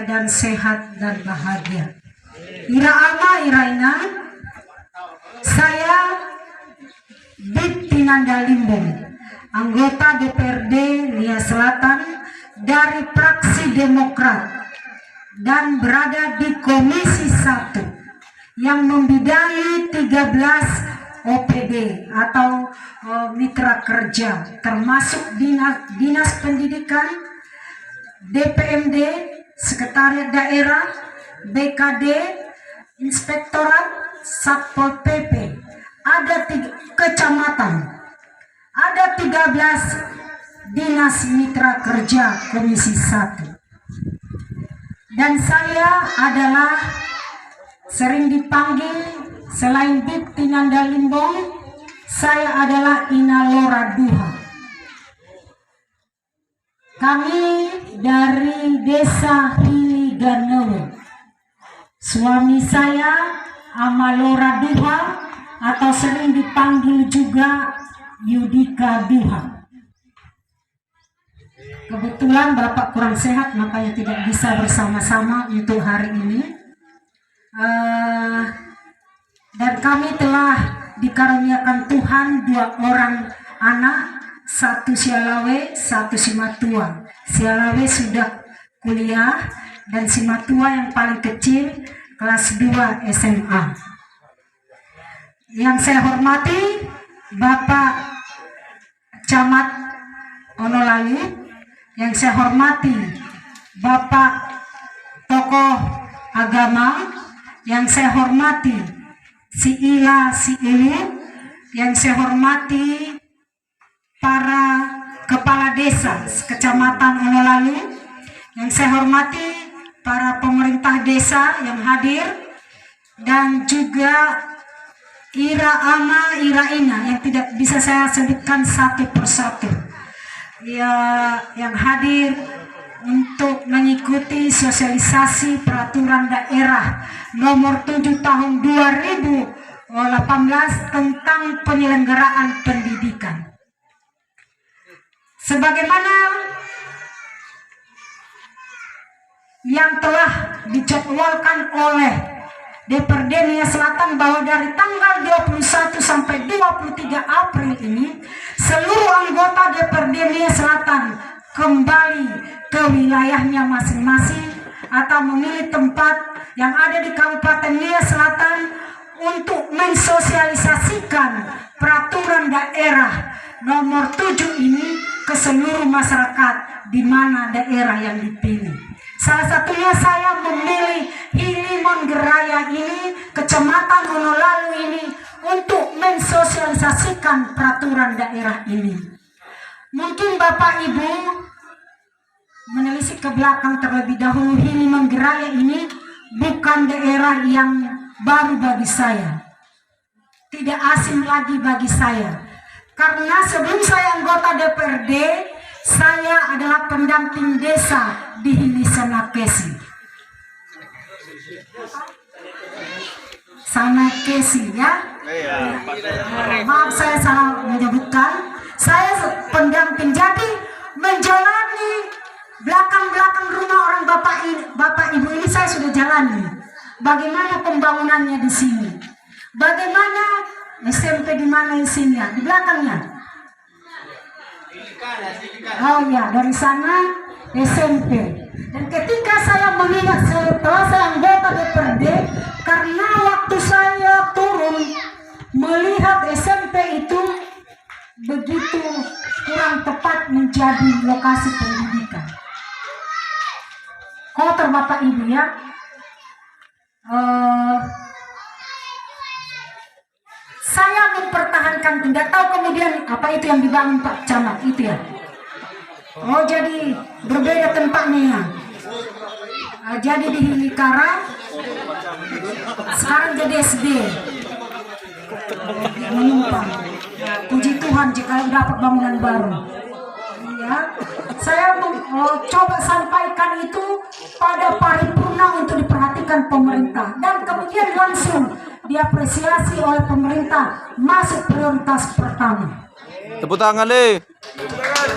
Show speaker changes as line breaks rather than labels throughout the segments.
keadaan sehat dan bahagia. Ira ama iraina, saya Bit Tinanda Limbong, anggota DPRD Nia Selatan dari fraksi Demokrat dan berada di Komisi 1 yang membidangi 13 OPD atau mitra kerja, termasuk Dinas Pendidikan, DPMD, Sekretariat Daerah, BKD, Inspektorat, Satpol PP. Ada 3 kecamatan, ada 13 dinas mitra kerja Komisi 1. Dan saya adalah sering dipanggil selain Bit Tinanda Limbong, saya adalah Ina Lora Duha. Kami dari Desa Hiliganewe. Suami saya Amalora Duha atau sering dipanggil juga Yudika Duha. Kebetulan Bapak kurang sehat, makanya tidak bisa bersama-sama untuk hari ini. Dan kami telah dikaruniakan Tuhan 2 orang anak, 1 Sialawe, 1 Simatua. Sialawe sudah kuliah dan Simatua yang paling kecil kelas 2 SMA. Yang saya hormati Bapak Camat Onolayu, yang saya hormati Bapak tokoh agama, yang saya hormati si Ila si Ulu, yang saya hormati para kepala desa Kecamatan Onolayu, yang saya hormati para pemerintah desa yang hadir, dan juga Ira ama Ira ina yang tidak bisa saya sebutkan satu persatu ya, yang hadir untuk mengikuti sosialisasi peraturan daerah nomor 7 tahun 2018 tentang penyelenggaraan pendidikan. Sebagaimana yang telah dijadwalkan oleh DPRD Nia Selatan bahwa dari tanggal 21 sampai 23 April ini seluruh anggota DPRD Nia Selatan kembali ke wilayahnya masing-masing atau memilih tempat yang ada di Kabupaten Nia Selatan untuk mensosialisasikan peraturan daerah nomor 7 ini ke seluruh masyarakat di mana daerah yang dipilih. Salah satunya saya memilih Hilimon Geraya ini, Kecamatan Onolayu ini, untuk mensosialisasikan peraturan daerah ini. Mungkin Bapak Ibu menelisik ke belakang terlebih dahulu, Hilimon Geraya ini bukan daerah yang baru bagi saya, tidak asing lagi bagi saya. Karena sebelum saya anggota DPRD, saya adalah pendamping desa di Hilisanakesi. Sanakesi ya. Maaf saya salah menyebutkan. Saya pendamping, jadi menjalani belakang-belakang rumah orang bapak ibu ini saya sudah jalani. Bagaimana pembangunannya di sini? Bagaimana SMP di mana isinya? Di belakangnya. Oh ya, dari sana SMP. Dan ketika saya mengingat setelah saya anggota DPRD, karena waktu saya turun melihat SMP itu begitu kurang tepat menjadi lokasi pendidikan. Kotor Bapak Ibu ya. Saya mempertahankan, tidak tahu kemudian apa itu yang dibangun Pak Camat itu ya. Oh jadi berbeda tempatnya ya. Jadi di Hilikara, sekarang jadi SD. Menumpang. Puji Tuhan jika dapat bangunan baru. Ya, saya coba sampaikan itu pada paripurna untuk diperhatikan pemerintah dan kemudian langsung diapresiasi oleh pemerintah masuk prioritas pertama.
Tepuk tangan deh.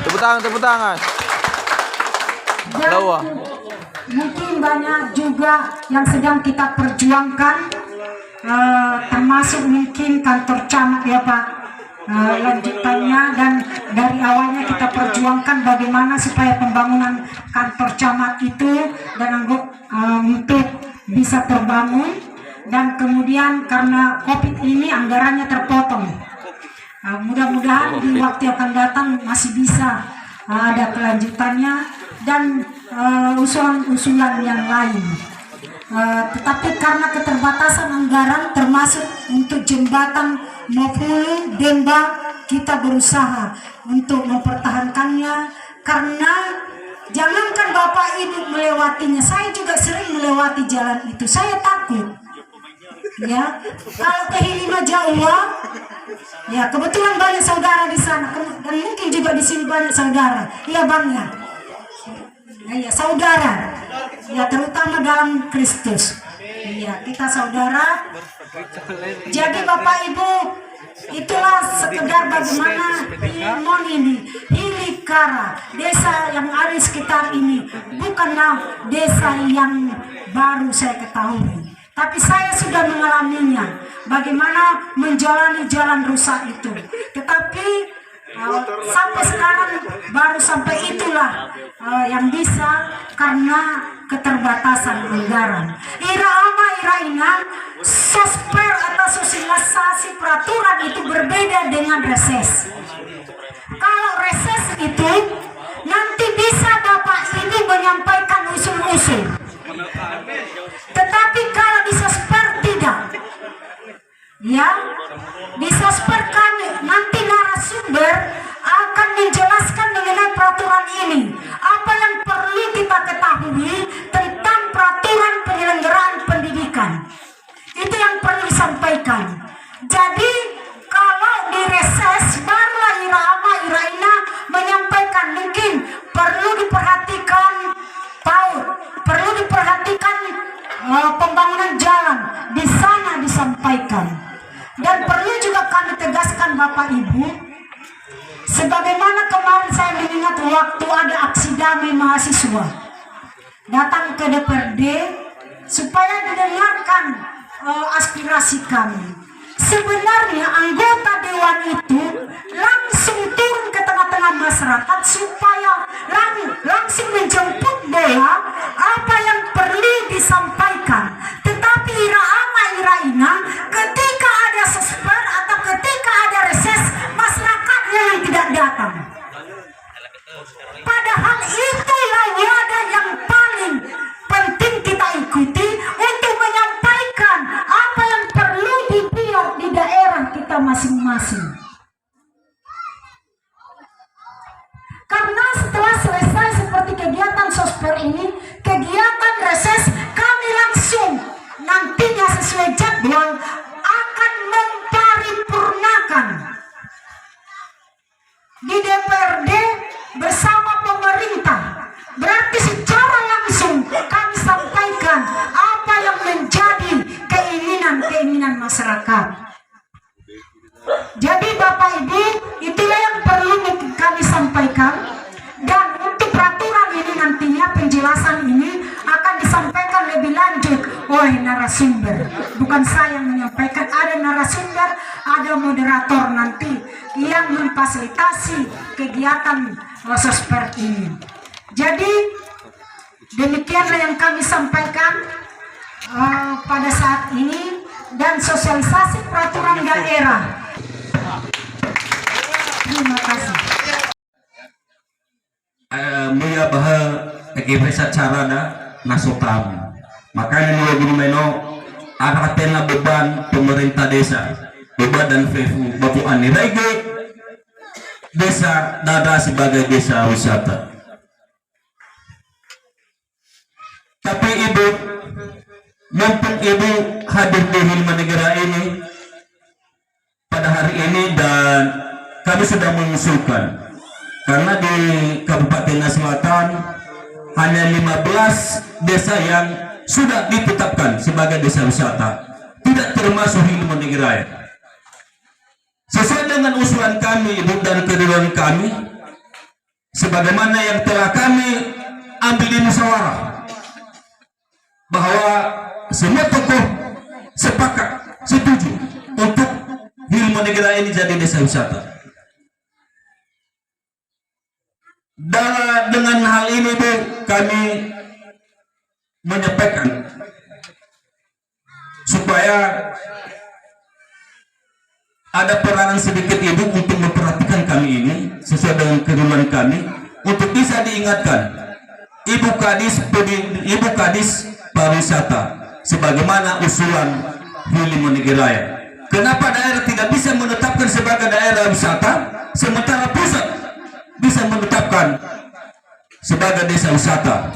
Tepuk tangan.
Dan mungkin banyak juga yang sedang kita perjuangkan, termasuk mungkin kantor camat ya Pak, lanjutannya, dan dari awalnya kita perjuangkan bagaimana supaya pembangunan kantor camat itu dan untuk bisa terbangun, dan kemudian karena COVID ini anggarannya terpotong. Mudah-mudahan di waktu yang akan datang masih bisa ada kelanjutannya dan usulan-usulan yang lain. Tetapi karena keterbatasan anggaran termasuk untuk jembatan Mopulu Demba, kita berusaha untuk mempertahankannya, karena jangankan Bapak Ibu melewatinya, saya juga sering melewati jalan itu, saya takut ya kalau ke Hilima Jawa. Ya, kebetulan banyak saudara di sana, dan mungkin juga di sini banyak saudara. Iya Bang ya. Iya, saudara. Ya, terutama dalam Kristus. Iya, kita saudara. Jadi Bapak Ibu, itulah sekedar bagaimana Timon ini, Hilikara, desa yang ada di sekitar ini, bukanlah desa yang baru saya ketahui. Tapi saya sudah mengalaminya, bagaimana menjalani jalan rusak itu. Tetapi sampai sekarang baru sampai itulah yang bisa karena keterbatasan anggaran. Iraina, sosper atau sosialisasi peraturan itu berbeda dengan reses. Kalau reses itu nanti bisa Bapak Ibu menyampaikan usul-usul. Tetapi kalau di sosper tidak, ya, di sosper kami nanti narasumber akan menjelaskan mengenai peraturan ini, apa yang perlu kita ketahui tentang peraturan penyelenggaraan pendidikan, itu yang perlu disampaikan. Jadi kalau di reses barulah Iraina menyampaikan, mungkin perlu diperhatikan PAUD, perlu diperhatikan pembangunan jalan, di sana disampaikan. Dan perlu juga kami tegaskan Bapak Ibu, sebagaimana kemarin saya mengingat waktu ada aksi damai mahasiswa datang ke DPRD supaya didengarkan aspirasi kami. Sebenarnya anggota dewan itu langsung turun ke tengah-tengah masyarakat supaya langsung menjemput bola apa yang perlu disampaikan. Tetapi Iraina ketika ada sesper atau ketika ada reses, masyarakatnya yang tidak datang. Padahal itulah wadah yang paling penting kita ikuti untuk menyampaikan apa yang perlu dibuat di daerah kita masing-masing. Karena setelah selesai seperti kegiatan sosper ini, kegiatan reses kami langsung nantinya sesuai jadwal akan memparipurnakan di DPRD bersama pemerintah. Berarti secara langsung kami sampaikan apa yang menjadi keinginan masyarakat. Jadi Bapak Ibu, itulah yang perlu kami sampaikan. Dan untuk peraturan ini nantinya penjelasan ini akan disampaikan lebih lanjut oleh narasumber. Bukan saya yang menyampaikan, ada narasumber, ada moderator nanti yang memfasilitasi kegiatan sosper ini. Jadi demikianlah yang kami sampaikan pada saat ini, dan sosialisasi peraturan daerah. Terima kasih.
Muya baha ekipesa cara nasotam. Makanya mulai gini meno akan beban pemerintah desa, beban dan fefu bapu ani rege desa dada sebagai desa wisata. Tapi ibu, mumpung ibu hadir di Hilman Negara ini pada hari ini, dan kami sudah mengusulkan, karena di Kabupaten Selatan hanya 15 desa yang sudah ditetapkan sebagai desa wisata, tidak termasuk Hilman Negara. Sesuai dengan usulan kami, ibu, dan kerinduan kami, sebagaimana yang telah kami ambil di musyawarah, semua tokoh sepakat setuju untuk Hilman Negara ini jadi desa wisata. Dengan hal ini Bu, kami menyampaikan supaya ada peranan sedikit Ibu untuk memperhatikan kami ini sesuai dengan kerinduan kami untuk bisa diingatkan Ibu Kadis pariwisata sebagaimana usulan Hilman Negara. Kenapa daerah tidak bisa menetapkan sebagai daerah wisata sementara pusat bisa menetapkan sebagai desa wisata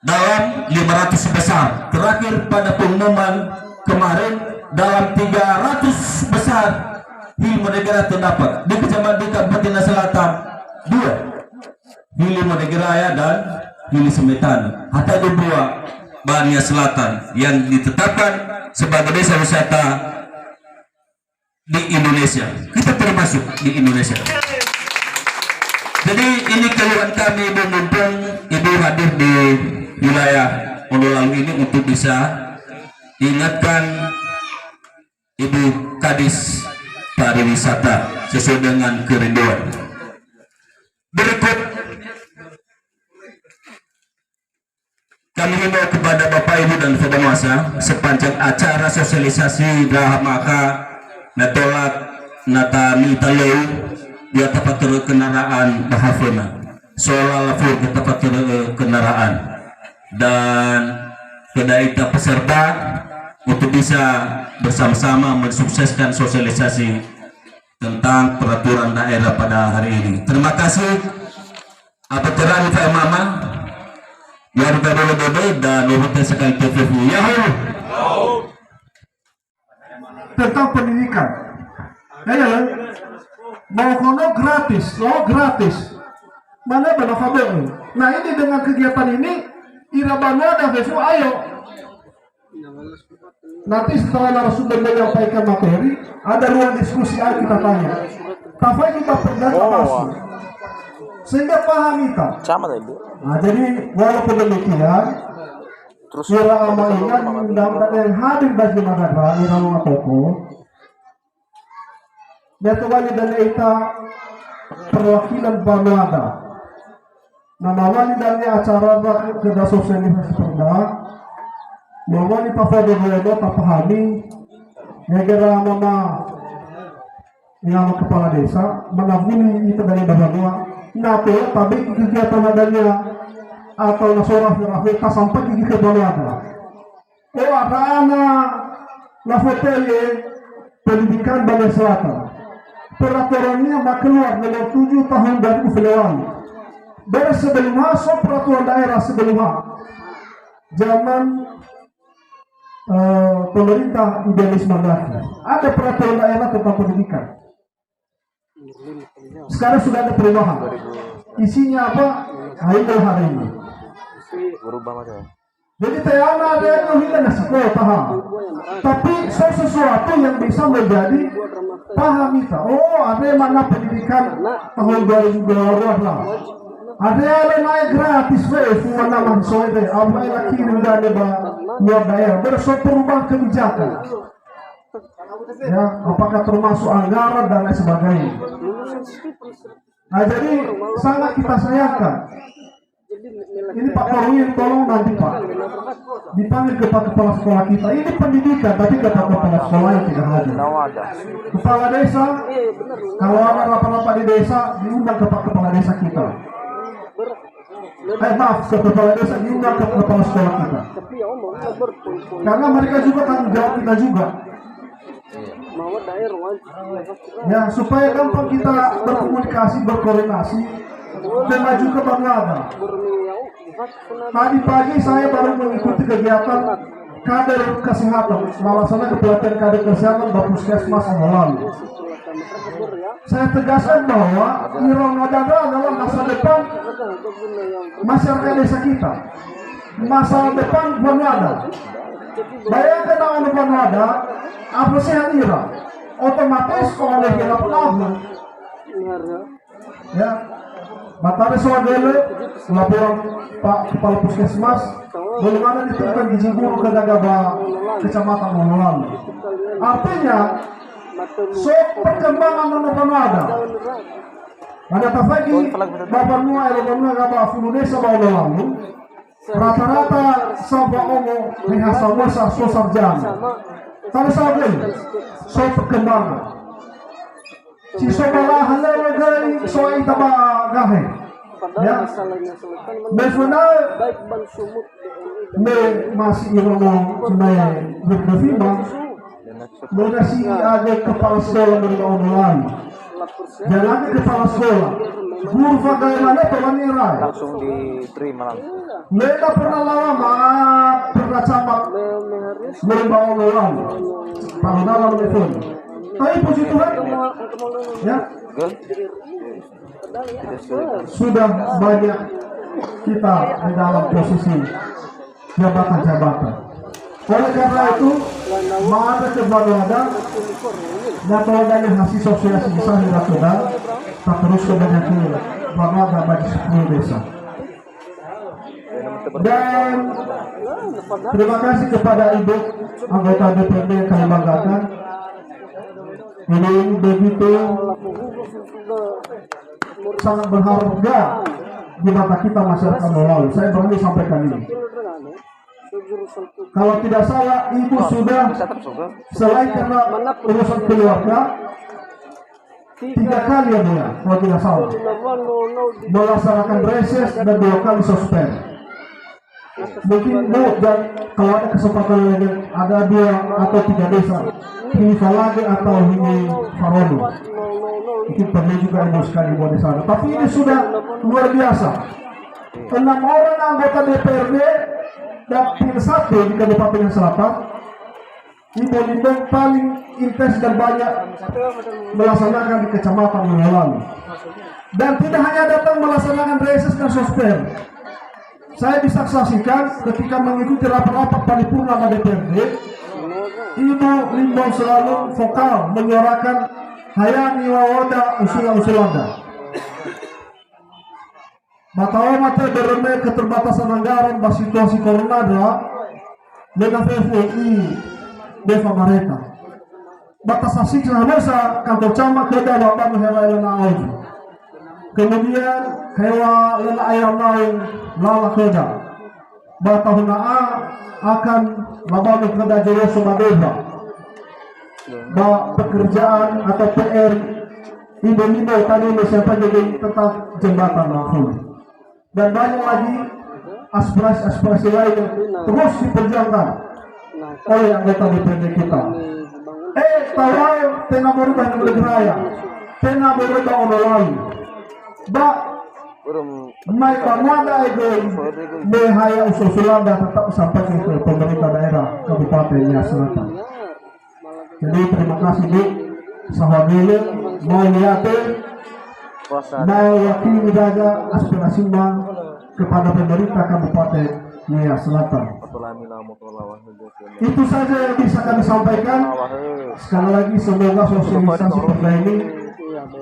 dalam 500 besar. Terakhir pada pengumuman kemarin dalam 300 besar Hilman Negara terdapat di Kecamatan di Kabupaten Selatan 2 Hilman Negara dan Hili Semetan atau 2 Bania Selatan yang ditetapkan sebagai desa wisata di Indonesia. Kita termasuk di Indonesia. Jadi ini keluhan kami Ibu, mumpung Ibu hadir di wilayah Pondolalu ini untuk bisa diingatkan Ibu Kadis pariwisata sesuai dengan kerinduan. Berikut kami himbau kepada Bapak Ibu dan penguasa sepanjang acara sosialisasi Geraha Maka Natolak Natami Talau dia tempat kendaraan bahafena soal lafur ke tempat kendaraan dan kedaita peserta untuk bisa bersama-sama mensukseskan sosialisasi tentang peraturan daerah pada hari ini. Terima kasih. Apa terang Pak Mama yang bebe dan Luhut sekali TVU Yahoo
tentang pendidikan. Mau kono gratis, mana benar. Nah ini dengan kegiatan ini Irabano ada Fesu, ayo. Nanti setelah narasumber menyampaikan materi, ada ruang diskusi, ayo kita tanya. Tapi kita berdasar sehingga paham kita. Nah jadi walaupun demikian, Ira amalingan undang-undang yang hadir bagi negara Ira Toko. Netwali dan Eita perwakilan Vanuada. Nama wali dan acara kerja sosialisasi perda. Mawali Pak Fadil pahami negara mama yang kepala desa menabung itu dari Vanuada. Nato tapi kegiatan adanya atau nasorah firafeta sampai ke Vanuada. Oh ada anak Lafotele pendidikan Banda Selatan. Peraturannya keluar nomor 7 tahun 2008. Dari sebelum masuk peraturan daerah sebelumnya zaman pemerintah idealisme lagi ada peraturan daerah tentang pendidikan. Sekarang sudah ada perubahan. Isinya apa? Hari ini. Jadi teana ada yang kita sekolah paham. Tapi sesuatu yang bisa menjadi paham kita. Oh, ada mana pendidikan tahun 2022 lah. Ada yang naik gratis, mana mahasiswa itu. Apa yang kirim dari luar daerah. Bersama perubahan kebijakan. Ya, apakah termasuk anggaran dan lain sebagainya. Nah, jadi sangat kita sayangkan. Ini Pak Korwin tolong nanti Pak dipanggil kepala sekolah kita. Ini pendidikan tapi kepala sekolah yang tidak hadir. Kepala desa kalau ada rapat-rapat di desa diundang kepala desa kita. Maaf, kepala desa diundang ke kepala sekolah kita. Karena mereka juga tanggung jawab kita juga. Ya supaya gampang kita berkomunikasi, berkoordinasi dan maju ke Bangladesh. Tadi pagi saya baru mengikuti kegiatan kader kesehatan, melaksanakan kepelatihan kader kesehatan Bapuskesmas yang lalu. Saya tegaskan bahwa Ironada adalah masa depan masyarakat desa kita, masa depan Bangladesh. Bayangkan orang Bangladesh, apa sehat Ira? Otomatis oleh gelap tahun. Ya. Batare Swagele, laporan Pak Kepala Puskesmas, bagaimana ditemukan gizi buruk ke Dagaba, Kecamatan Mongolan. Artinya, perkembangan mana ada. Ada tafagi, Bapak Nua, Bapak Gaba, Fulunesa, Bapak lalu, rata-rata sampai omo, Mihasa Musa, Sosarjana. Tare Swagele, perkembangan. Si sobalah halal gay soai taba gahe ya benar me masih iromo sunai berdefima mana si ada kepala sekolah berlawan jalan ke kepala sekolah guru bagaimana pemanira
langsung diterima langsung.
mereka pernah lama pernah camat membawa orang pada dalam telepon. Tapi puji Tuhan, ya, sudah banyak kita di dalam posisi jabatan-jabatan. Oleh karena itu, ada keberadaan dan dari hasil sosialisasi besar di Rakyat, tak terus kebanyakan bangga bagi 10 desa. Dan terima kasih kepada Ibu anggota DPRD yang kami banggakan. Ini begitu sangat berharga di mata kita masyarakat Melawi. Saya berani sampaikan ini. Kalau tidak salah, ibu sudah selain karena urusan keluarga 3 kali ya Bu ya, kalau tidak salah, melaksanakan reses dan 2 kali suspend. Mungkin Bu, dan kalau ada kesempatan lagi ada 2 atau 3 desa, ini Falage atau ini Farodo, mungkin perlu juga ibu sekali buat di sana. Tapi ini sudah luar biasa. 6 orang anggota DPRD Dapil 1 di Kabupaten Selatan, ibu Limbong paling intens dan banyak melaksanakan di Kecamatan Mongolan. Dan tidak hanya datang melaksanakan reses dan suspend. Saya bisa saksikan ketika mengikuti rapat-rapat paripurna DPRD, Ibu Limbong selalu vokal menyuarakan hayani wawada usulan-usulanda. Batawa mata beremeh keterbatasan anggaran bagi situasi corona adalah dengan FUI Deva Mareta. Batas asik masa kantor camat ke dalam baru hewa lena auju. Kemudian hewa lena ayam lain lala keda. Batahuna A akan labalu keda jero sobadeba. Pekerjaan atau PR ibu-ibu tadi siapa jadi tentang jembatan langsung. Dan banyak lagi aspirasi-aspirasi lain yang terus diperjuangkan oleh anggota DPRD kita. Tawal tena berubah negeri raya, tena berubah orang lain. Mai pamada itu behaya usul-usulan dan tetap sampai ke pemerintah daerah Kabupaten Nias Selatan. Jadi terima kasih Bu, sahabat mau lihatin. Mau wakili jaga aspirasi kepada pemerintah Kabupaten Nias Selatan. Itu saja yang bisa kami sampaikan. Sekali lagi semoga sosialisasi perda ini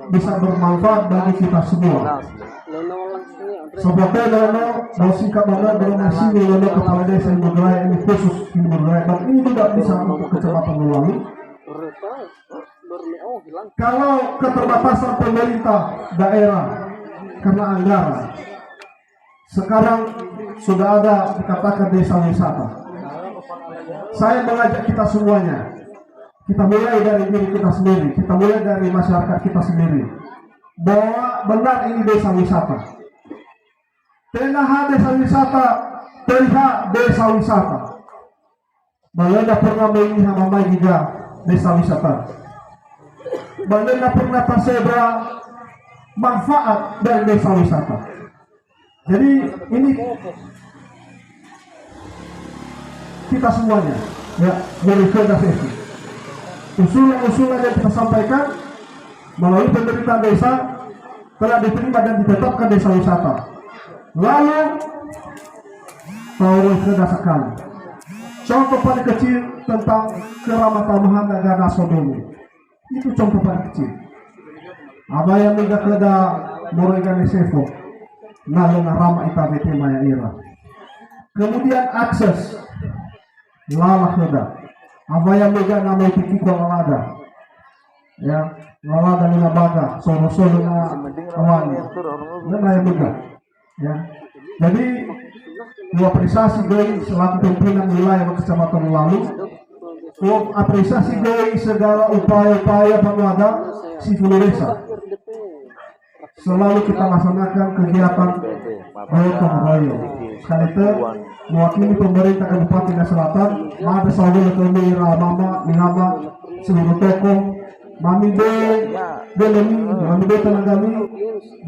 bisa bermanfaat bagi kita semua. Sebabnya Nono mau singkat banget dengan sini Nono kepala desa Ibu Geraya ini khusus Ibu Geraya, dan ini tidak bisa untuk kecamatan melalui. Kalau keterbatasan pemerintah daerah karena anggaran, sekarang sudah ada dikatakan desa wisata. Saya mengajak kita semuanya, kita mulai dari diri kita sendiri, kita mulai dari masyarakat kita sendiri, bahwa benar ini desa wisata. PNH desa wisata, PH desa wisata. Balenda pernah melihat mamai juga desa wisata. Balenda pernah tersebra manfaat dari desa wisata. Jadi ini kita semuanya ya dari federasi. Usulan-usulan yang kita sampaikan melalui pemerintah desa telah diterima dan ditetapkan desa wisata. Lalu tahu sudah sekali. Contoh paling kecil tentang keramah-tamahan negara Sodomi. Itu contoh paling kecil. Apa yang tidak ada Morgan Sevo nalung rama itabete maya ira. Kemudian akses lalah heda. Apa yang mega namai tiki ko lalada. Ya, lalada lina baga, solo-solo na awani. Nah yang mega. Ya. Jadi dua apresiasi gue selaku pimpinan wilayah kecamatan lalu. Apresiasi gue segala upaya-upaya penguada si Fuluresa. Selalu kita laksanakan kegiatan gotong royong. Sekali itu mewakili pemerintah Kabupaten Selatan, ada sawul kami Mama, Minama, seluruh toko, Mami Mami tenagami,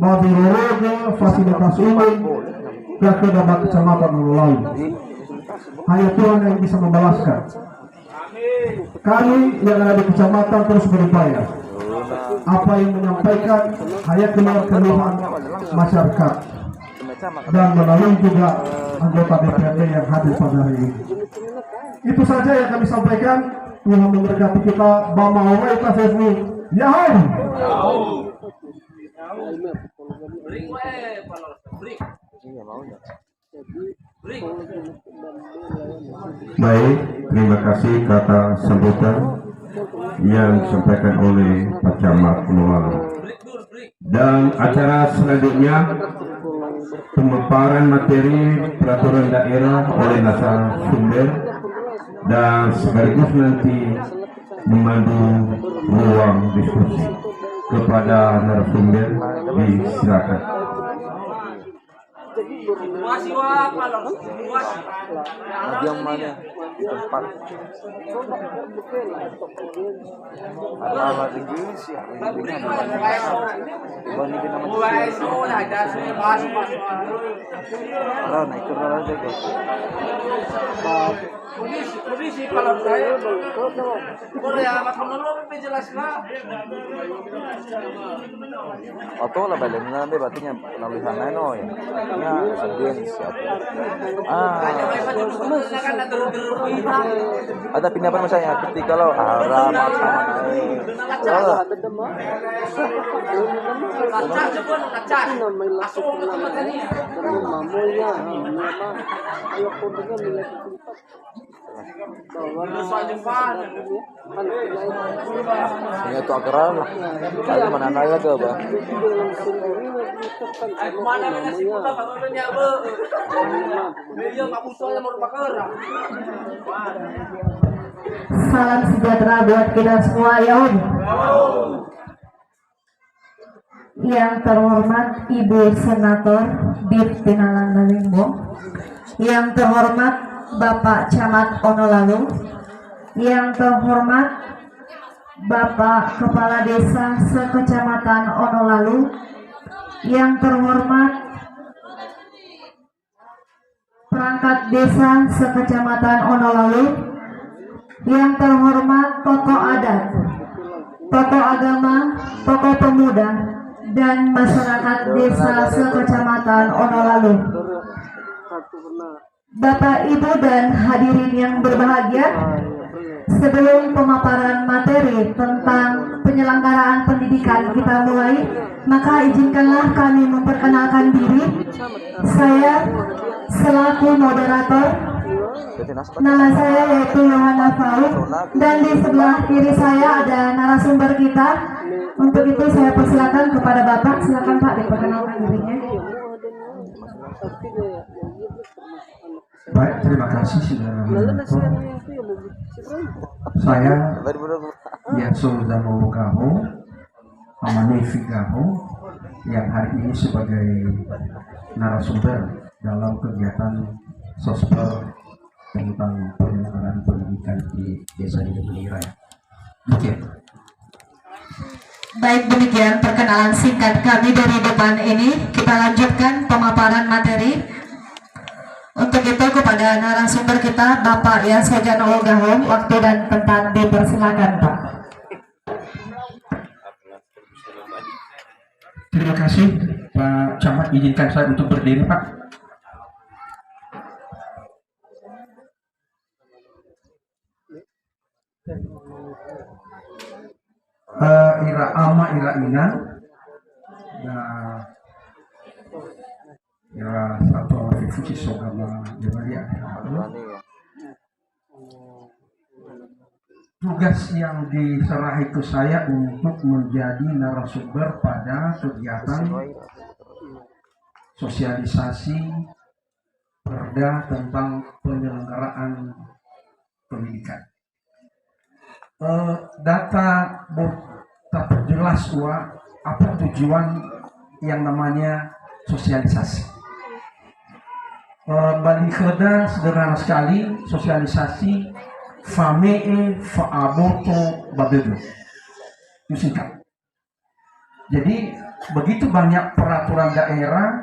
Babi Roroga, fasilitas umum, ke dapat kecamatan lalu. Hanya Tuhan yang bisa membalaskan. Kami yang ada di kecamatan terus berupaya. Apa yang menyampaikan hanya keluhan masyarakat dan melalui juga anggota DPRD yang hadir pada hari ini. Itu saja yang kami sampaikan. Tuhan memberkati kita. Bama Owai Tasefni Yahoo.
Baik, terima kasih kata sambutan yang disampaikan oleh Pak Camat Pulau. Dan acara selanjutnya pemaparan materi peraturan daerah oleh narasumber dan sekaligus nanti memandu ruang diskusi kepada narasumber. Disilakan.
Yang mana tempat alamat Inggris ya naik turun aja
Kondisi kalau saya Korea makan lebih jelas lah.
atau lah balik nanti batinya penulisan no ya sedih siapa ada pindah apa misalnya ketika lo haram apa naik ini tuh akeran lah kalau mana naya ke apa
Salam sejahtera buat kita semua ya Om. Yang terhormat Ibu Senator Dir Tinalan Limbo, yang terhormat Bapak Camat Onolalu, yang terhormat Bapak Kepala Desa Sekecamatan Onolalu, yang terhormat perangkat desa Sekecamatan Onolalu, yang terhormat tokoh adat, tokoh agama, tokoh pemuda, dan masyarakat desa Sekecamatan Onolalu. Bapak, Ibu, dan hadirin yang berbahagia, sebelum pemaparan materi tentang penyelenggaraan pendidikan kita mulai, maka izinkanlah kami memperkenalkan diri. Saya selaku moderator, nama saya yaitu Yohana Faud, dan di sebelah kiri saya ada narasumber kita. Untuk itu saya persilakan kepada Bapak, silakan Pak diperkenalkan dirinya.
Baik, terima kasih saudara. Saya yang sudah mau kamu, Amanevi kamu, yang hari ini sebagai narasumber dalam kegiatan sosper tentang penyelenggaraan pendidikan di Desa Hidupli Raya. Oke.
Baik, demikian perkenalan singkat kami dari depan ini. Kita lanjutkan pemaparan materi. Untuk itu kepada narasumber kita Bapak Yasojano Ogahom, waktu dan tempat dipersilakan Pak.
Terima kasih Pak Camat, izinkan saya untuk berdiri Pak. Ira ama ira ina. Nah, ya satu revisi sogama jadi
Berani ya.
tugas yang diserahi ke saya untuk menjadi narasumber pada kegiatan sosialisasi perda tentang penyelenggaraan pendidikan. Data tak jelas apa tujuan yang namanya sosialisasi. Bagi Kerda sederhana sekali, sosialisasi famee faaboto babedo. Itu singkat. Jadi begitu banyak peraturan daerah,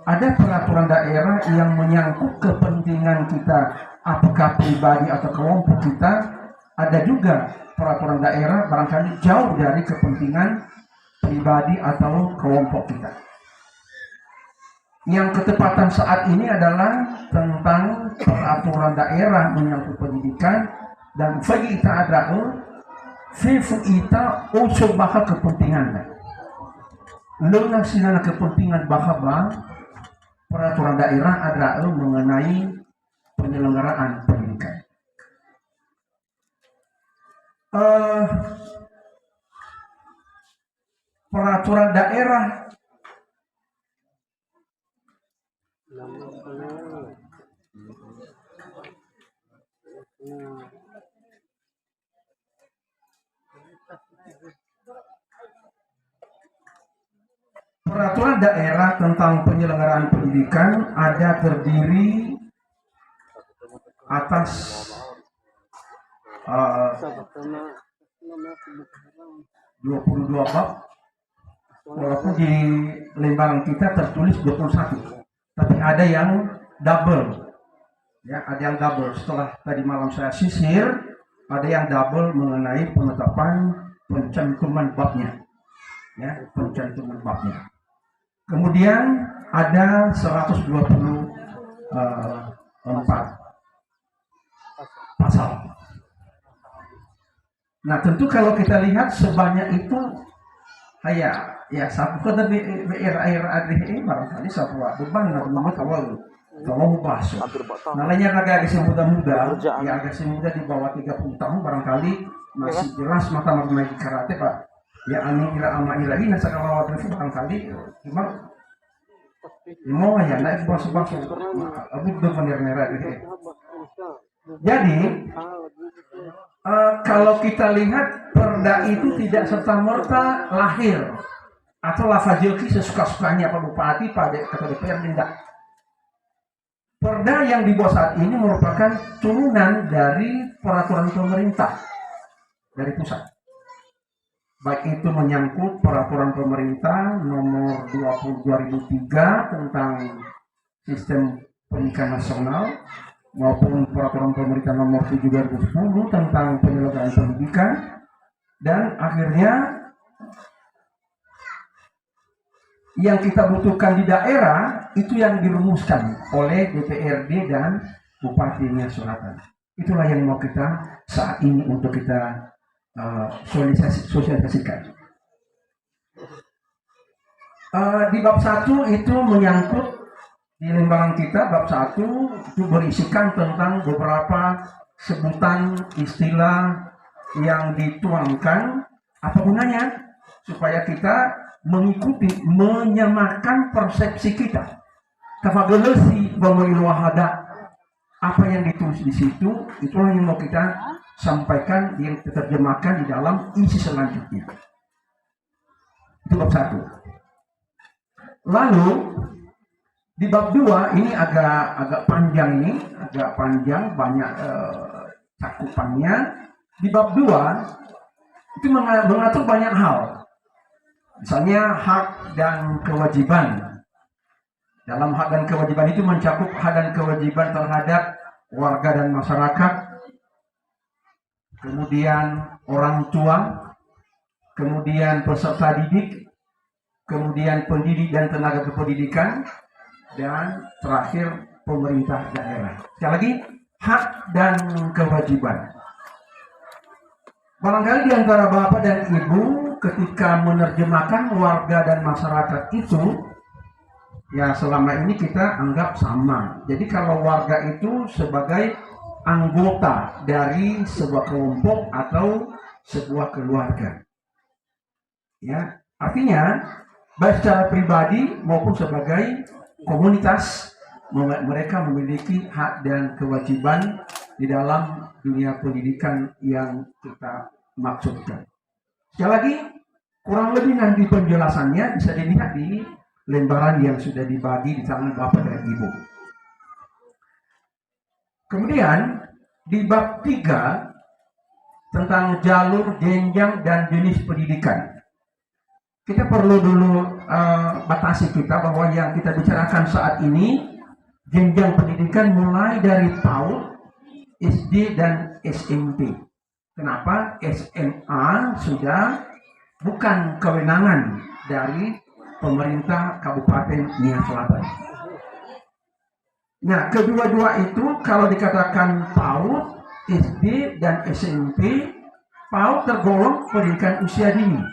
ada peraturan daerah yang menyangkut kepentingan kita, apakah pribadi atau kelompok kita. Ada juga peraturan daerah barangkali jauh dari kepentingan pribadi atau kelompok kita. Yang ketepatan saat ini adalah tentang peraturan daerah menyangkut pendidikan dan bagi kita ada fifu ita usul bakal kepentingan. Luna sinana kepentingan bahaba peraturan daerah ada mengenai penyelenggaraan pendidikan. Peraturan daerah tentang penyelenggaraan pendidikan ada terdiri atas 22 bab, walaupun di lembaran kita tertulis 21, tapi ada yang double, ya, ada yang double. Setelah tadi malam saya sisir, ada yang double mengenai penetapan pencantuman babnya, ya, pencantuman babnya. Kemudian ada 124 pasal. Nah, tentu kalau kita lihat sebanyak itu, ya satu kata air adri barangkali satu beban atau membuat awal kalau bahas. Nah, lainnya agak muda-muda, ya agak muda di bawah 30 tahun barangkali masih jelas mata main karate Pak. Ya ani ira ama ira ini sakala waktu itu barangkali cuma mau ya naik bos-bos abu do merah gitu. Jadi kalau kita lihat perda itu tidak serta-merta lahir atau lafazilki sesuka-sukanya Pak Bupati, Pak Ketua DPR tidak. Perda yang dibuat saat ini merupakan turunan dari peraturan pemerintah dari pusat. Baik itu menyangkut peraturan pemerintah nomor 20/2003 tentang sistem pendidikan nasional maupun peraturan pemerintah nomor 7/2010 tentang penyelenggaraan pendidikan, dan akhirnya yang kita butuhkan di daerah itu yang dirumuskan oleh DPRD dan Bupati Nias Selatan. Itulah yang mau kita saat ini untuk kita sosialisasikan. Di bab 1 itu menyangkut di lembaran kita, bab 1 itu berisikan tentang beberapa sebutan istilah yang dituangkan. Apa gunanya? Supaya kita mengikuti, menyamakan persepsi kita. Kafagelesi bawailu wahada. Apa yang ditulis di situ, itulah yang mau kita sampaikan, yang diterjemahkan di dalam isi selanjutnya. Itu bab 1. Lalu di bab 2 ini agak panjang nih, agak panjang, banyak cakupannya. Di bab 2 itu mengatur banyak hal. Misalnya hak dan kewajiban. Dalam hak dan kewajiban itu mencakup hak dan kewajiban terhadap warga dan masyarakat, kemudian orang tua, kemudian peserta didik, kemudian pendidik dan tenaga kependidikan, dan terakhir pemerintah daerah. Sekali lagi, hak dan kewajiban. Barangkali di antara Bapak dan Ibu ketika menerjemahkan warga dan masyarakat itu ya selama ini kita anggap sama. Jadi kalau warga itu sebagai anggota dari sebuah kelompok atau sebuah keluarga. Ya, artinya baik secara pribadi maupun sebagai komunitas mereka memiliki hak dan kewajiban di dalam dunia pendidikan yang kita maksudkan. Sekali lagi, kurang lebih nanti penjelasannya bisa dilihat di lembaran yang sudah dibagi di tangan Bapak dan Ibu. Kemudian di bab 3 tentang jalur, jenjang, dan jenis pendidikan. Kita perlu dulu batasi kita bahwa yang kita bicarakan saat ini jenjang pendidikan mulai dari PAUD, SD, dan SMP. Kenapa? SMA sudah bukan kewenangan dari pemerintah Kabupaten Nia Selatan. Nah, kedua-dua itu kalau dikatakan PAUD, SD, dan SMP, PAUD tergolong pendidikan usia dini.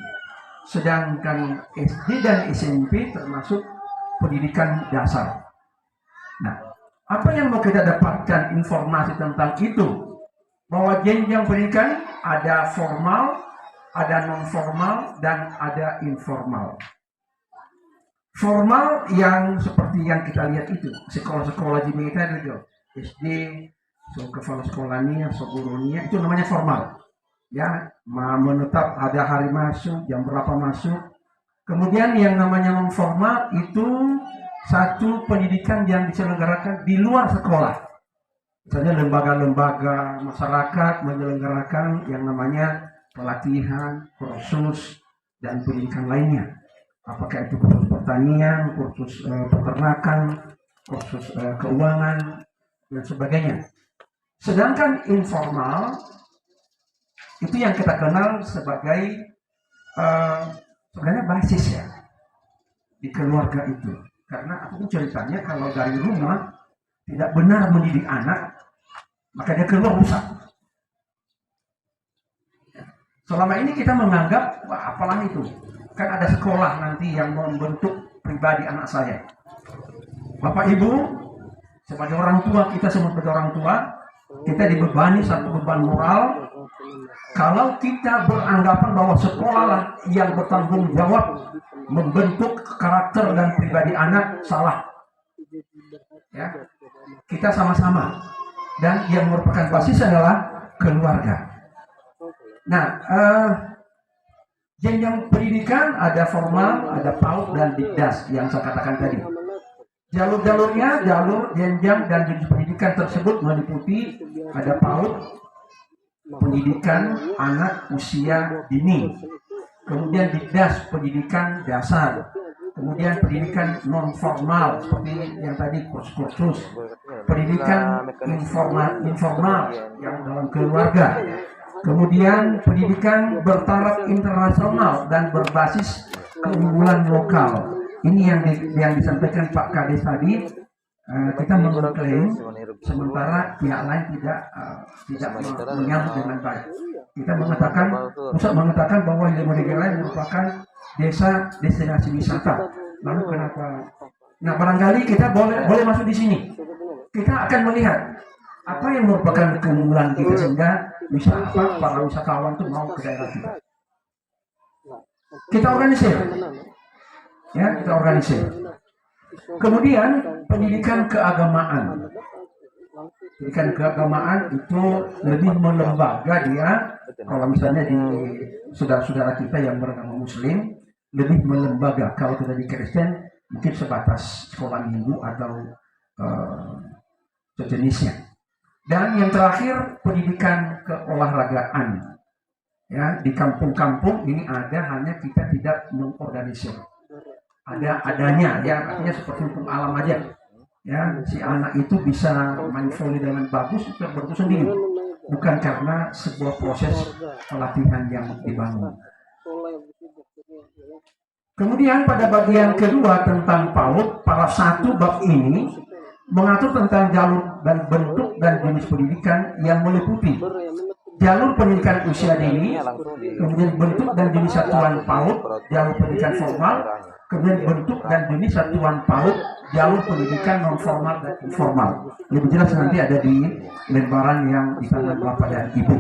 Sedangkan SD dan SMP termasuk pendidikan dasar. Nah, apa yang mau kita dapatkan informasi tentang itu? Bahwa jenjang pendidikan ada formal, ada non-formal, dan ada informal. Formal yang seperti yang kita lihat itu, sekolah-sekolah di militer itu, SD, kepala sekolahnya, gurunya, itu namanya formal. Ya, menetap ada hari masuk, jam berapa masuk. Kemudian yang namanya non formal itu satu pendidikan yang diselenggarakan di luar sekolah. Misalnya lembaga-lembaga masyarakat menyelenggarakan yang namanya pelatihan, kursus, dan pendidikan lainnya. Apakah itu kursus pertanian, kursus peternakan, kursus keuangan, dan sebagainya. Sedangkan informal itu yang kita kenal sebagai sebenarnya basis ya di keluarga itu. Karena aku ceritanya kalau dari rumah tidak benar mendidik anak, maka dia keluar rusak. Selama ini kita menganggap, wah apalah itu, kan ada sekolah nanti yang membentuk pribadi anak saya. Bapak Ibu, sebagai orang tua, kita sebagai orang tua, kita dibebani satu beban moral. Kalau kita beranggapan bahwa sekolahlah yang bertanggung jawab membentuk karakter dan pribadi anak, salah. Ya, kita sama-sama. Dan yang merupakan basis adalah keluarga. Nah, jenjang pendidikan ada formal, ada PAUD, dan Dikdas yang saya katakan tadi. Jalur-jalurnya, jalur, jenjang, dan jenis pendidikan tersebut meliputi ada PAUD, pendidikan anak usia dini, kemudian Dikdas, pendidikan dasar, kemudian pendidikan non formal seperti yang tadi kursus, pendidikan informal yang dalam keluarga, kemudian pendidikan bertaraf internasional dan berbasis keunggulan lokal. Ini yang disampaikan Pak Kades tadi. Kita mengklaim sementara pihak lain tidak menyambut dengan baik. Kita pusat mengatakan bahwa Hilirmerdeka merupakan desa destinasi wisata. Lalu kenapa? Nah, barangkali kita boleh masuk di sini. Kita akan melihat apa yang merupakan keunggulan kita sehingga bisa para wisatawan itu mau ke daerah kita. Kita organisir. Ya, kita organisir. Kemudian pendidikan keagamaan. Pendidikan keagamaan itu lebih melembaga dia. Kalau misalnya di saudara-saudara kita yang beragama Muslim lebih melembaga. Kalau kita di Kristen mungkin sebatas sekolah minggu atau sejenisnya. Dan yang terakhir pendidikan keolahragaan. Ya, di kampung-kampung ini ada, hanya kita tidak mengorganisir. Adanya ya, artinya seperti hukum alam aja ya, si anak itu bisa main volley dengan bagus itu berarti sendiri, bukan karena sebuah proses pelatihan yang dibangun. Kemudian pada bagian kedua tentang PAUD, paragraf 1 bab ini mengatur tentang jalur dan bentuk dan jenis pendidikan yang meliputi jalur pendidikan usia dini, kemudian bentuk dan jenis satuan PAUD, jalur pendidikan formal, kemudian bentuk dan jenis satuan PAUD, jalur pendidikan non formal dan informal. Lebih jelas nanti ada di lembaran yang di tangan Bapak dan Ibu.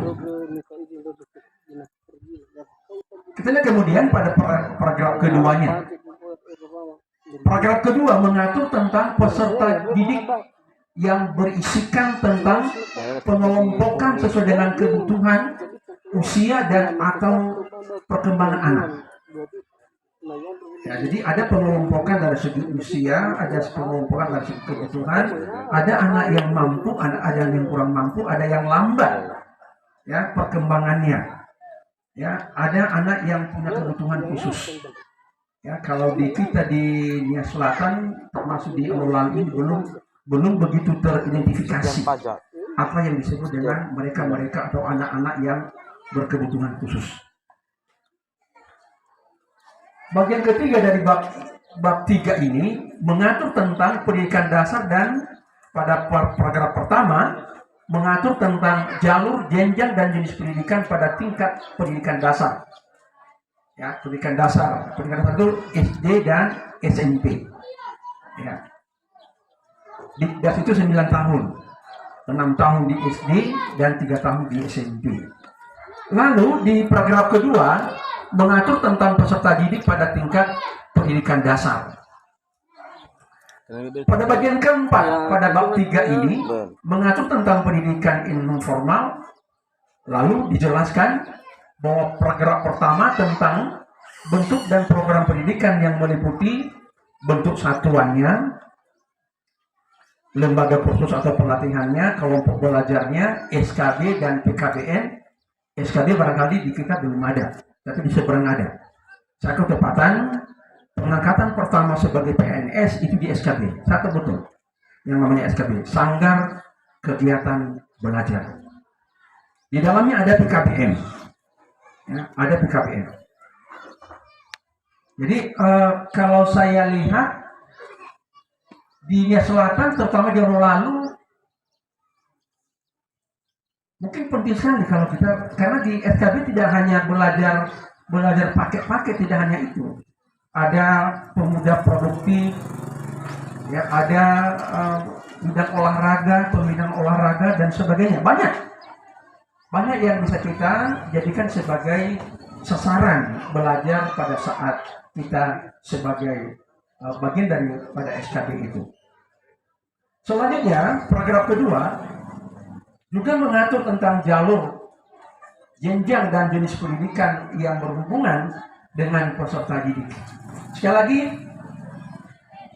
Kita lihat kemudian pada paragraf keduanya. Paragraf kedua mengatur tentang peserta didik yang berisikan tentang pengelompokan sesuai dengan kebutuhan, usia dan atau perkembangan anak. Ya, jadi ada pengelompokan dari segi usia, ada pengelompokan dari segi kebutuhan, ada anak yang mampu, ada yang kurang mampu, ada yang lambat, ya perkembangannya. Ya, ada anak yang punya kebutuhan khusus. Ya, kalau di kita di Nia Selatan, termasuk di Ololan ini belum begitu teridentifikasi apa yang disebut dengan mereka atau anak-anak yang berkebutuhan khusus. Bagian ketiga dari bab 3 ini mengatur tentang pendidikan dasar dan pada paragraf pertama mengatur tentang jalur, jenjang dan jenis pendidikan pada tingkat pendidikan dasar. Ya, pendidikan dasar itu SD dan SMP. Ya. Di das itu 9 tahun, 6 tahun di SD dan 3 tahun di SMP. Lalu di paragraf kedua mengatur tentang peserta didik pada tingkat pendidikan dasar. Pada bagian keempat, pada bab 3 ini mengatur tentang pendidikan non formal. Lalu dijelaskan bahwa paragraf pertama tentang bentuk dan program pendidikan yang meliputi bentuk satuannya, lembaga kursus atau pelatihannya, kelompok belajarnya, SKB dan PKBN. SKB barangkali di kita belum ada, tapi di seberang ada. Saya ketepatan pengangkatan pertama sebagai PNS itu di SKB. Satu betul. Yang namanya SKB, Sanggar Kegiatan Belajar. Di dalamnya ada PKBM. Ya, ada PKBM. Jadi kalau saya lihat di Nia Selatan, terutama di lalu, mungkin penting sekali kalau kita, karena di SKB tidak hanya belajar pakai tidak hanya itu. Ada pemuda produktif, ya, ada bidang olahraga, pembinaan olahraga dan sebagainya. Banyak yang bisa kita jadikan sebagai sasaran belajar pada saat kita sebagai bagian daripada SKB itu. Selanjutnya, paragraf kedua juga mengatur tentang jalur, jenjang dan jenis pendidikan yang berhubungan dengan peserta didik. Sekali lagi,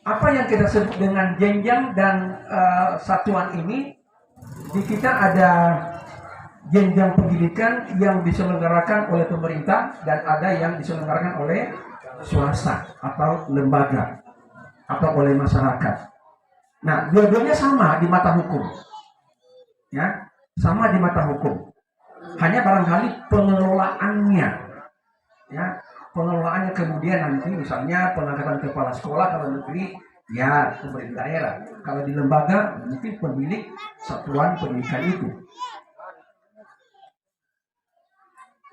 apa yang kita sebut dengan jenjang dan satuan ini, di kita ada jenjang pendidikan yang diselenggarakan oleh pemerintah dan ada yang diselenggarakan oleh swasta atau lembaga atau oleh masyarakat. Nah, dua-duanya sama di mata hukum. Ya, sama di mata hukum. Hanya barangkali pengelolaannya, ya, pengelolaannya kemudian nanti misalnya pengangkatan kepala sekolah kalau negeri, ya pemerintah daerah. Kalau di lembaga mungkin pemilik satuan pendidikan itu.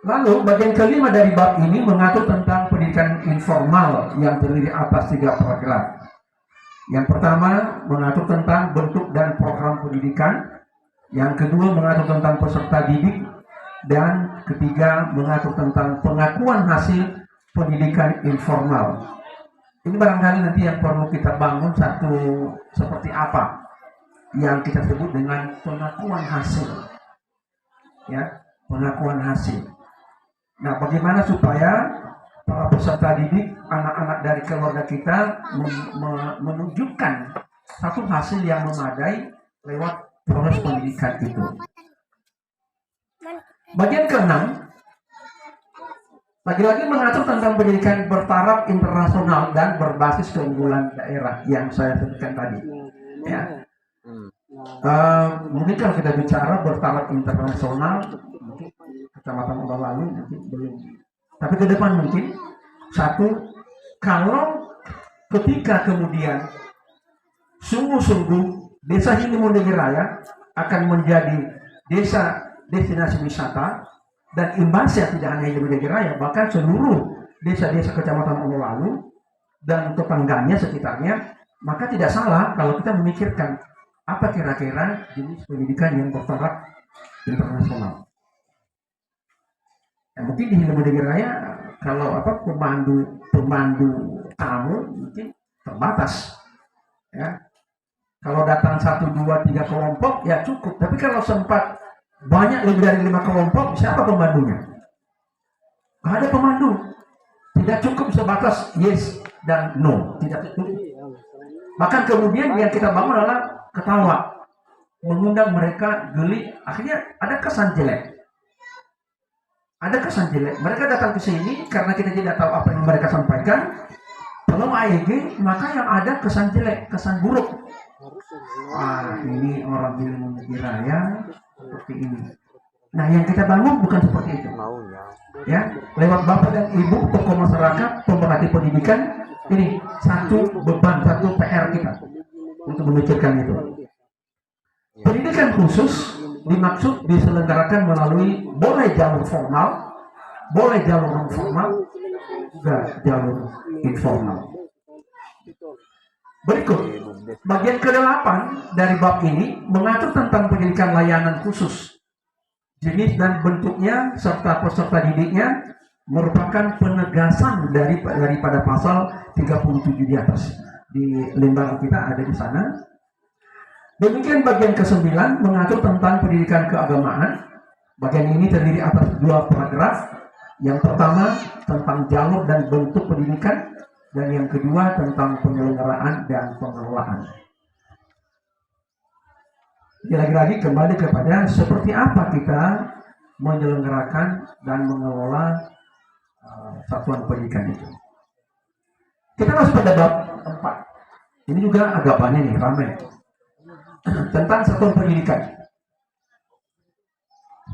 Lalu bagian kelima dari bab ini mengatur tentang pendidikan informal yang terdiri atas 3 paragraf. Yang pertama mengatur tentang bentuk dan program pendidikan. Yang kedua mengatur tentang peserta didik. Dan ketiga mengatur tentang pengakuan hasil pendidikan informal. Ini barangkali nanti yang perlu kita bangun satu seperti apa yang kita sebut dengan pengakuan hasil. Ya, pengakuan hasil. Nah, bagaimana supaya para peserta didik, anak-anak dari keluarga kita menunjukkan satu hasil yang memadai lewat proses pendidikan itu. Bagian ke-6 lagi-lagi mengatur tentang pendidikan bertaraf internasional dan berbasis keunggulan daerah yang saya sebutkan tadi. Ya. Mungkin kalau kita bicara bertaraf internasional, mungkin kecamatan udah lalu nanti belum. Tapi ke depan mungkin satu, kalau ketika kemudian sungguh-sungguh desa Hinimondegi Raya akan menjadi desa destinasi wisata dan imbasnya tidak hanya Hinimondegi Raya, bahkan seluruh desa-desa kecamatan Ulu Lalu dan tetangganya sekitarnya, maka tidak salah kalau kita memikirkan apa kira-kira jenis pendidikan yang bertaraf internasional. Ya, mungkin di Hilman Negeri Raya kalau pemandu tamu mungkin terbatas, ya. Kalau datang 1, 2, 3 kelompok ya cukup. Tapi kalau sempat banyak lebih dari 5 kelompok, siapa pemandunya? Ada pemandu. Tidak cukup sebatas yes dan no. Tidak cukup. Bahkan kemudian yang kita bangun adalah ketawa. Mengundang mereka geli. Akhirnya ada kesan jelek. Ada kesan jelek. Mereka datang ke sini karena kita tidak tahu apa yang mereka sampaikan. Kalau AEG, maka yang ada kesan jelek, kesan buruk. Wah, ini orang Hilman Negeri Raya seperti ini. Nah, yang kita bangun bukan seperti itu. Ya, lewat Bapak dan Ibu, tokoh masyarakat, pemerhati pendidikan, ini satu beban, satu PR kita untuk memikirkan itu. Pendidikan khusus dimaksud diselenggarakan melalui boleh jalur formal, boleh jalur non formal, juga jalur informal. Berikut, bagian ke-8 dari bab ini mengatur tentang pendidikan layanan khusus. Jenis dan bentuknya serta peserta didiknya merupakan penegasan daripada pasal 37 di atas. Di lembaga kita ada di sana. Demikian bagian ke-9 mengatur tentang pendidikan keagamaan. Bagian ini terdiri atas 2 paragraf. Yang pertama tentang jalur dan bentuk pendidikan, dan yang kedua tentang penyelenggaraan dan pengelolaan. Lagi-lagi kembali kepada seperti apa kita menyelenggarakan dan mengelola satuan pendidikan itu. Kita masuk pada bab 4. Ini juga agak banyak nih, ramai. Tentang satuan pendidikan.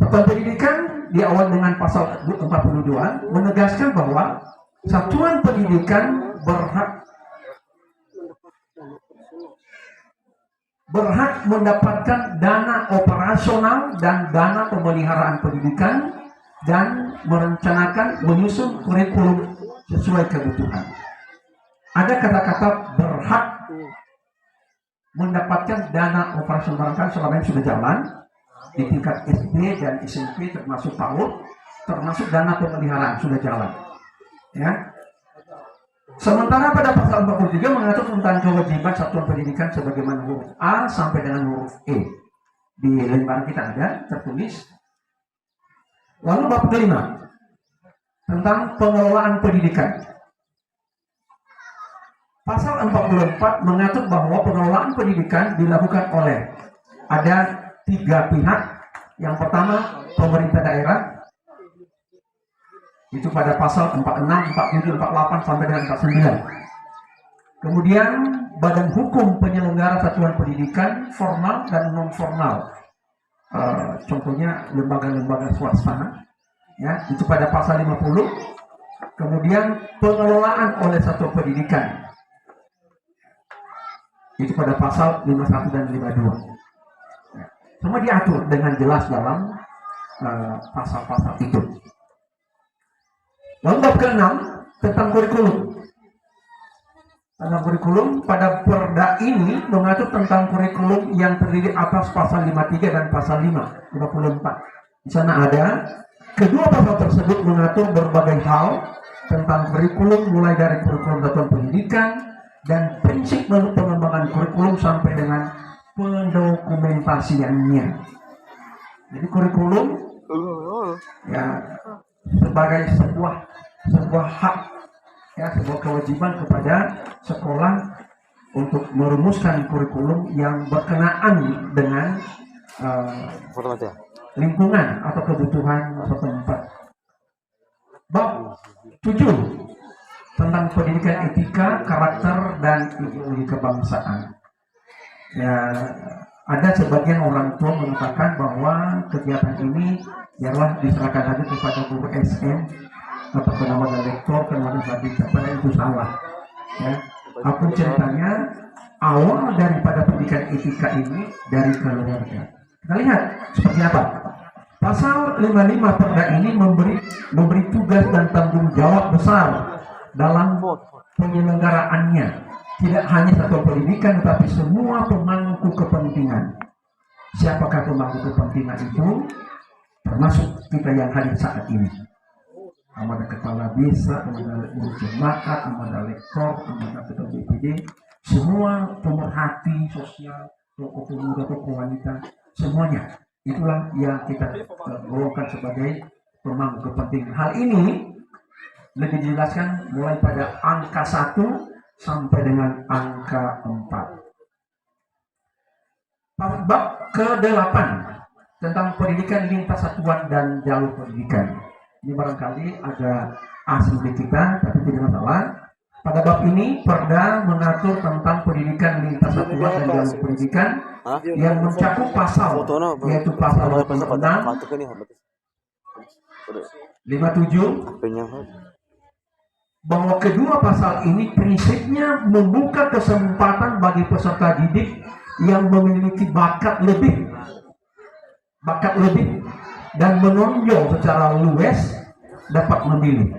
Satuan pendidikan di awal dengan pasal 42 menegaskan bahwa satuan pendidikan berhak mendapatkan dana operasional dan dana pemeliharaan pendidikan dan merencanakan menyusun kurikulum sesuai kebutuhan. Ada kata-kata berhak mendapatkan dana operasional, barangkali selama ini sudah jalan di tingkat SD dan SMP termasuk PAUD, termasuk dana pemeliharaan sudah jalan. Ya. Sementara pada pasal 43 mengatur tentang kewajiban satuan pendidikan sebagaimana huruf A sampai dengan huruf E. Di lembar kita ada tertulis. Lalu bab kelima tentang pengelolaan pendidikan. Pasal 44 mengatur bahwa pengelolaan pendidikan dilakukan oleh ada 3 pihak. Yang pertama pemerintah daerah. Itu pada pasal 46, 47, 48 sampai dengan 49. Kemudian badan hukum penyelenggara satuan pendidikan formal dan non formal. Contohnya lembaga-lembaga swasta. Ya, itu pada pasal 50. Kemudian pengelolaan oleh satuan pendidikan. Itu pada pasal 51 dan 52. Ya, semua diatur dengan jelas dalam pasal-pasal itu. Lalu bab ke-6 tentang kurikulum. Tentang kurikulum pada perda ini mengatur tentang kurikulum yang terdiri atas pasal 53 dan pasal 54. Di sana ada kedua pasal tersebut mengatur berbagai hal tentang kurikulum, mulai dari kurikulum satuan pendidikan dan prinsip pengembangan kurikulum sampai dengan pendokumentasiannya. Jadi kurikulum ya sebagai sebuah hak, ya, sebuah kewajiban kepada sekolah untuk merumuskan kurikulum yang berkenaan dengan lingkungan atau kebutuhan setempat. Bab 7 tentang pendidikan etika, karakter, dan ideologi kebangsaan. Ya, ada sebagian orang tua mengatakan bahwa kegiatan ini ialah diserahkan saja kepada guru SM atau kepada rektor, kepada itu salah. Ya. Aku ceritanya awal daripada pendidikan etika ini dari keluarga. Kita lihat seperti apa. Pasal 55 perda ini memberi tugas dan tanggung jawab besar dalam penyelenggaraannya. Tidak hanya satuan pendidikan, tetapi semua pemangku kepentingan. Siapakah pemangku kepentingan itu? Termasuk kita yang hadir saat ini. Ada kepala desa, ada guru jemaat, ada lektor, ada ketua BPD, semua pemerhati sosial, tokoh pemuda, tokoh wanita, semuanya. Itulah yang kita golongkan sebagai pemangku kepentingan. Hal ini lebih dijelaskan mulai pada angka 1 sampai dengan angka 4. Bab ke-8 tentang pendidikan lintas satuan dan jalur pendidikan. Ini barangkali ada asli di kita, tapi tidak masalah. Pada bab ini, Perda mengatur tentang pendidikan lintas satuan dan jalur pendidikan yang mencakup pasal, yaitu pasal 26, 57, bahwa kedua pasal ini prinsipnya membuka kesempatan bagi peserta didik yang memiliki bakat lebih dan menonjol secara luas dapat memilih.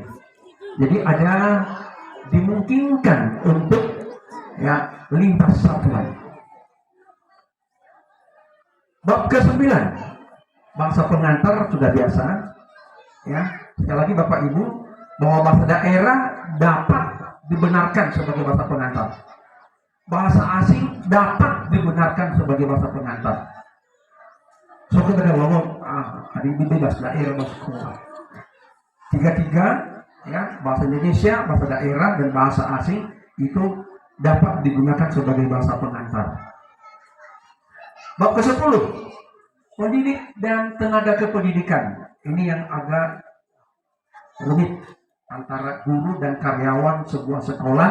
Jadi ada dimungkinkan untuk lintas satuan. Bab ke-9, bangsa pengantar sudah biasa. Sekali lagi Bapak Ibu, bahwa bahasa daerah dapat dibenarkan sebagai bahasa pengantar. Bahasa asing dapat dibenarkan sebagai bahasa pengantar. So kita ngomong, hari ini bebas daerah bahasa sekolah. Tiga-tiga, bahasa Indonesia, bahasa daerah, dan bahasa asing itu dapat digunakan sebagai bahasa pengantar. Bab ke-10, pendidik dan tenaga kependidikan. Ini yang agak rumit antara guru dan karyawan sebuah sekolah.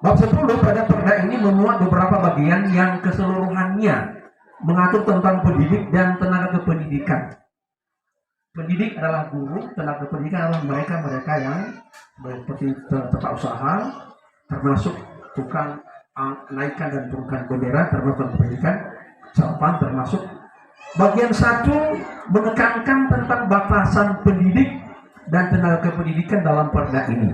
Bab 10 pada perda ini memuat beberapa bagian yang keseluruhannya mengatur tentang pendidik dan tenaga kependidikan. Pendidik adalah guru, tenaga kependidikan adalah mereka yang seperti tempat usaha, termasuk tukang naikkan dan turunkan bendera, termasuk pendidikan, capan termasuk. Bagian 1 menekankan tentang batasan pendidik dan tenaga kependidikan dalam perda ini.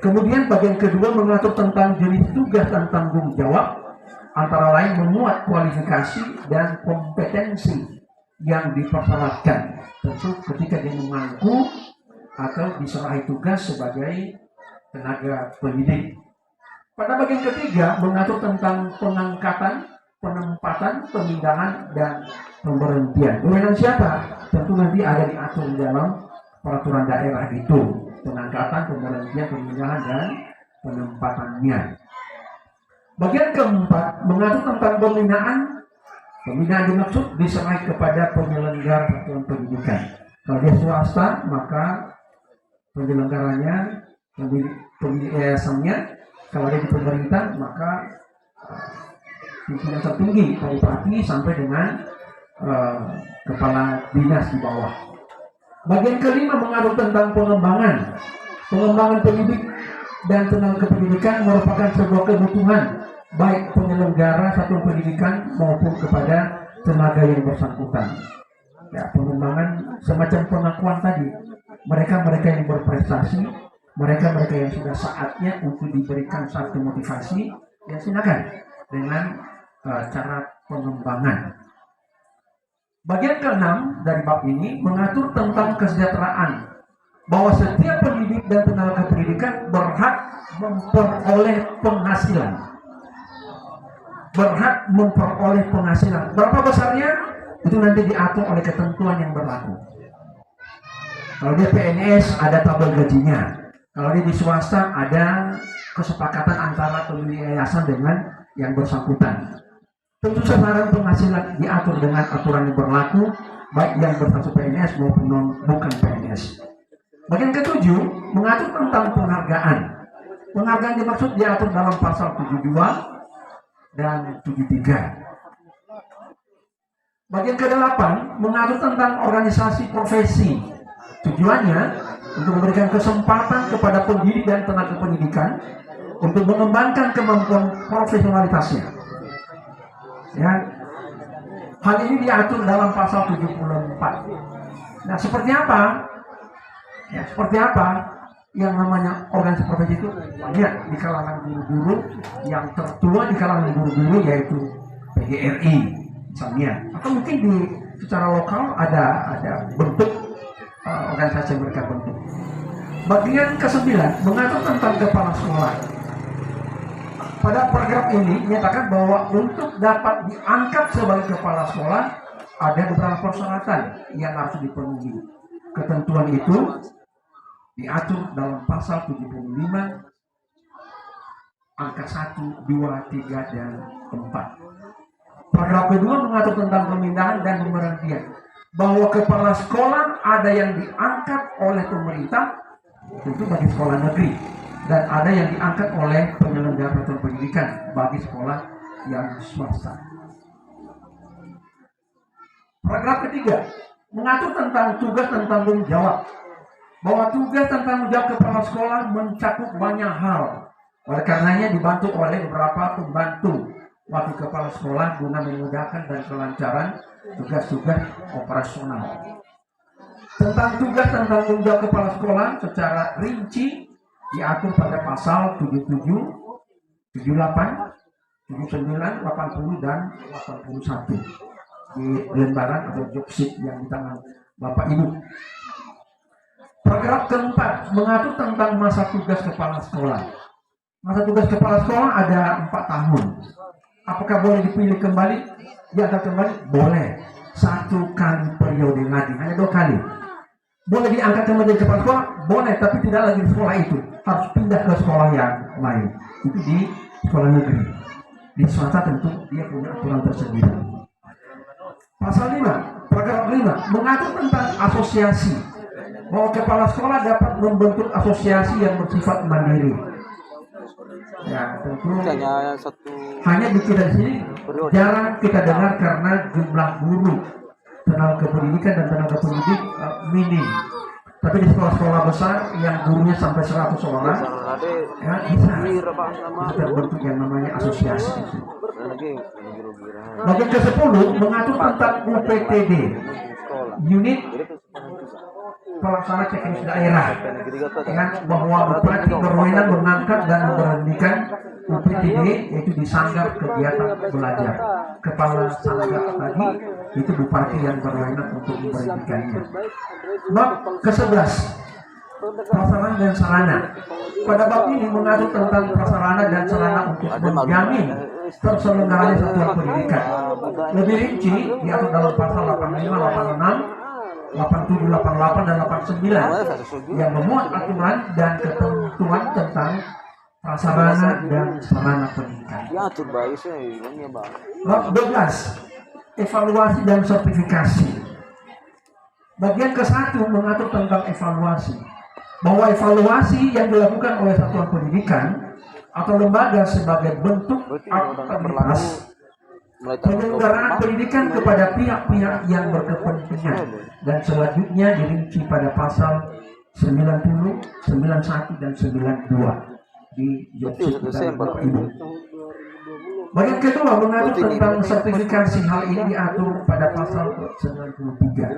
Kemudian bagian kedua mengatur tentang jenis tugas dan tanggung jawab, antara lain memuat kualifikasi dan kompetensi yang dipersyaratkan, tentu ketika dia memangku atau diserahi tugas sebagai tenaga pendidik. Pada bagian ketiga mengatur tentang pengangkatan, penempatan, pemindahan, dan pemberhentian. Kewenangan siapa? Tentu nanti ada diatur di dalam peraturan daerah itu, pengangkatan, pemberhentian, pemindahan, dan penempatannya. Bagian keempat mengatur tentang pembinaan. Pembinaan dimaksud diserahi kepada penyelenggara satuan pendidikan. Kalau dia swasta, maka penyelenggaranya, yayasannya. Kalau dia di pemerintah, maka pimpinan tertinggi dari bupati sampai dengan kepala dinas di bawah. Bagian kelima mengatur tentang pengembangan. Pengembangan pendidik dan tenaga kependidikan merupakan sebuah kebutuhan baik penyelenggara satuan pendidikan maupun kepada tenaga yang bersangkutan. Pengembangan semacam pengakuan tadi, mereka yang berprestasi, mereka yang sudah saatnya untuk diberikan satu motivasi, ya silakan dengan cara pengembangan. Bagian ke-6 dari bab ini mengatur tentang kesejahteraan, bahwa setiap pendidik dan tenaga pendidikan berhak memperoleh penghasilan. Berapa besarnya? Itu nanti diatur oleh ketentuan yang berlaku. Kalau dia PNS ada tabel gajinya. Kalau dia di swasta ada kesepakatan antara pemilik yayasan dengan yang bersangkutan. Tentu sasaran penghasilan diatur dengan aturan yang berlaku, baik yang berstatus PNS maupun bukan PNS. Bagian ke-7 mengatur tentang penghargaan. Penghargaan dimaksud diatur dalam pasal 72 dan 73. Bagian ke-8 mengatur tentang organisasi profesi. Tujuannya untuk memberikan kesempatan kepada pendidik dan tenaga pendidikan untuk mengembangkan kemampuan profesionalitasnya. Hal ini diatur dalam pasal 74. Nah, seperti apa? yang namanya organisasi profesi itu banyak di kalangan guru-guru. Yang tertua di kalangan guru-guru yaitu PGRI misalnya, atau mungkin di secara lokal ada bentuk organisasi yang mereka bentuk. Bagian ke-9 mengatur tentang kepala sekolah. Pada paragraf ini menyatakan bahwa untuk dapat diangkat sebagai kepala sekolah ada beberapa persyaratan yang harus dipenuhi. Ketentuan itu diatur dalam pasal 75 angka 1, 2, 3, dan 4. Paragraf kedua mengatur tentang pemindahan dan pemberhentian. Bahwa kepala sekolah ada yang diangkat oleh pemerintah, tentu bagi sekolah negeri, dan ada yang diangkat oleh penyelenggara peraturan pendidikan bagi sekolah yang swasta. Paragraf ketiga mengatur tentang tugas dan tanggung jawab. Bahwa tugas dan tanggung jawab kepala sekolah mencakup banyak hal. Oleh karenanya dibantu oleh beberapa pembantu wakil kepala sekolah guna memudahkan dan kelancaran tugas-tugas operasional. Tentang tugas dan tanggung jawab kepala sekolah secara rinci diatur pada pasal 77, 78, 79, 80, dan 81 di lembaran atau joksit yang di tangan Bapak Ibu. Paragraf keempat mengatur tentang masa tugas kepala sekolah. Masa tugas kepala sekolah ada 4 tahun. Apakah boleh dipilih kembali? Diangkat kembali? Boleh. 1 kali periode lagi, hanya 2 kali. Boleh diangkat kembali kepala sekolah? Boleh, tapi tidak lagi di sekolah itu. Harus pindah ke sekolah yang lain. Itu di sekolah negeri. Di swasta tentu dia punya aturan tersendiri. Pasal 5, paragraf 5 mengatur tentang asosiasi. Bahwa kepala sekolah dapat membentuk asosiasi yang bersifat mandiri. Ya, tentu hanya di kita di sini jarang kita dengar karena jumlah guru, tenaga kependidikan dan tenaga pendidik minim. Tapi di sekolah-sekolah besar yang gurunya sampai 100 orang, ya bisa terbentuk yang namanya asosiasi. Bagian ke-10 mengatur tentang UPTD, unit pelaksana teknis daerah, dengan bahwa bupati berwenang mengangkat dan memberhentikan UPTD, yaitu di sanggar kegiatan belajar. Kepala sanggar tadi itu bupati yang berwenang untuk memberhentikannya. Bab ke-11 prasarana dan sarana. Pada bab ini mengatur tentang prasarana dan sarana untuk menjamin terselenggaranya satuan pendidikan. Lebih rinci diatur dalam pasal 85, 86, 87, 88, dan 89 yang memuat aturan dan ketentuan tentang prasarana dan sarana pendidikan. Bab 12 evaluasi dan sertifikasi. Bagian ke-1 mengatur tentang evaluasi. Bahwa evaluasi yang dilakukan oleh satuan pendidikan atau lembaga sebagai bentuk aktivitas penyelenggaraan pendidikan kepada pihak-pihak yang berkepentingan, dan selanjutnya dirinci pada pasal 90, 91, dan 92 di joksit dan Bapak Ibu. Bagian kedua mengatur tentang sertifikasi. Hal ini diatur pada pasal 93.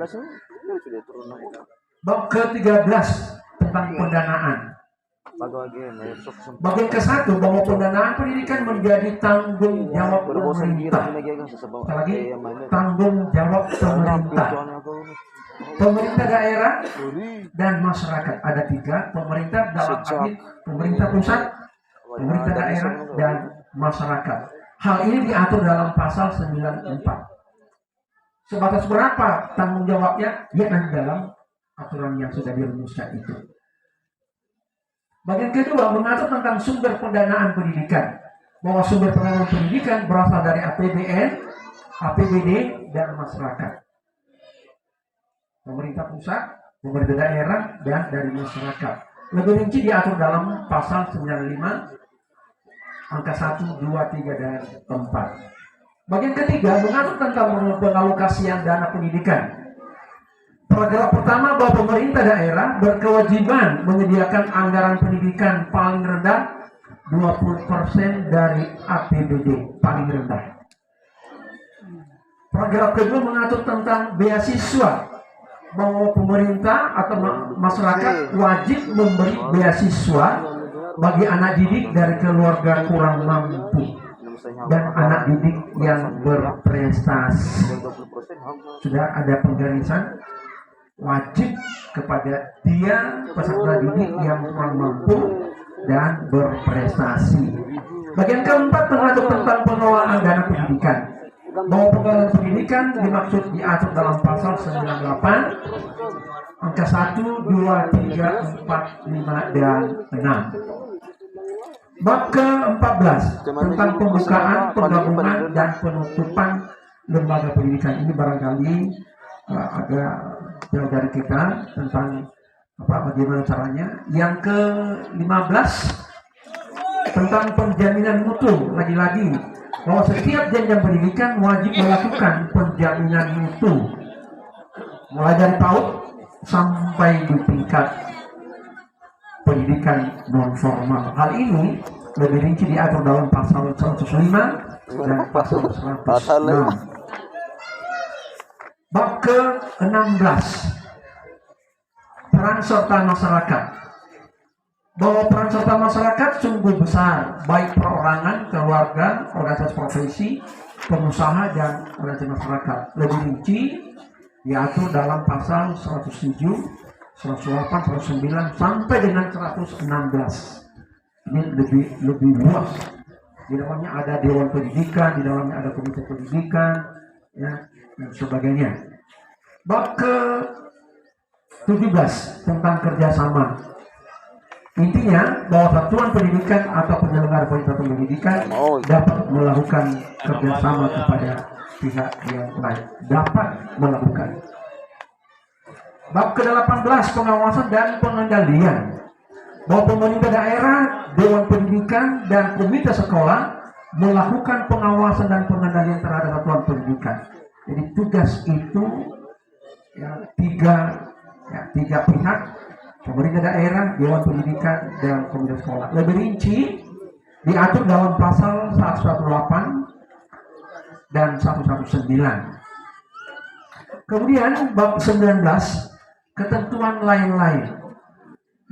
Bab ke-13 tentang pendanaan. Bagian ke-1 bahwa pendanaan pendidikan menjadi tanggung jawab pemerintah. Sekali lagi, tanggung jawab pemerintah. Pemerintah daerah dan masyarakat. Ada 3, pemerintah dalam arti pemerintah pusat, pemerintah daerah, dan masyarakat. Hal ini diatur dalam pasal 94. Sebatas berapa tanggung jawabnya? Ya, dalam aturan yang sudah dirumuskan itu. Bagian kedua mengatur tentang sumber pendanaan pendidikan. Bahwa sumber pendanaan pendidikan berasal dari APBN, APBD, dan masyarakat. Pemerintah pusat, pemerintah daerah, dan dari masyarakat. Lebih rinci diatur dalam pasal 95 angka 1, 2, 3, dan 4. Bagian ketiga mengatur tentang pengalokasian dana pendidikan. Paragraf pertama bahwa pemerintah daerah berkewajiban menyediakan anggaran pendidikan paling rendah 20% dari APBD paling rendah. Paragraf kedua mengatur tentang beasiswa, bahwa pemerintah atau masyarakat wajib memberi beasiswa bagi anak didik dari keluarga kurang mampu dan anak didik yang berprestasi. Sudah ada penggarisan wajib kepada dia peserta didik yang kurang mampu dan berprestasi. Bagian keempat mengatur tentang pengelolaan dana pendidikan. Bahwa pengelolaan pendidikan dimaksud diatur dalam pasal 98 angka 1, 2, 3, 4, 5, dan 6. Bab ke-14 tentang pembukaan, penggabungan, dan penutupan lembaga pendidikan. Ini barangkali agak jauh dari kita tentang bagaimana caranya. Yang ke-15 tentang penjaminan mutu. Lagi-lagi bahwa setiap jenjang pendidikan wajib melakukan penjaminan mutu mulai dari PAUD sampai di tingkat pendidikan non formal. Hal ini lebih rinci diatur dalam pasal 105 dan pasal 106. Bab ke-16 peran serta masyarakat. Bahwa peran serta masyarakat sungguh besar, baik perorangan, keluarga, organisasi profesi, pengusaha, dan organisasi masyarakat. Lebih rinci diatur dalam pasal 107, 108, 109 sampai dengan 116. Ini lebih luas. Di dalamnya ada dewan pendidikan, di dalamnya ada komite pendidikan, ya, dan sebagainya. Bab ke-17 tentang kerjasama. Intinya bahwa satuan pendidikan atau penyelenggara pendidikan dapat melakukan kerjasama kepada pihak yang lain. Dapat melakukan. Bab ke-18 pengawasan dan pengendalian. Bahwa pemerintah daerah, dewan pendidikan, dan komite sekolah melakukan pengawasan dan pengendalian terhadap satuan pendidikan. Jadi tugas itu tiga pihak, pemerintah daerah, dewan pendidikan, dan komite sekolah. Lebih rinci diatur dalam pasal 118 dan 119. Kemudian bab 19 ketentuan lain-lain.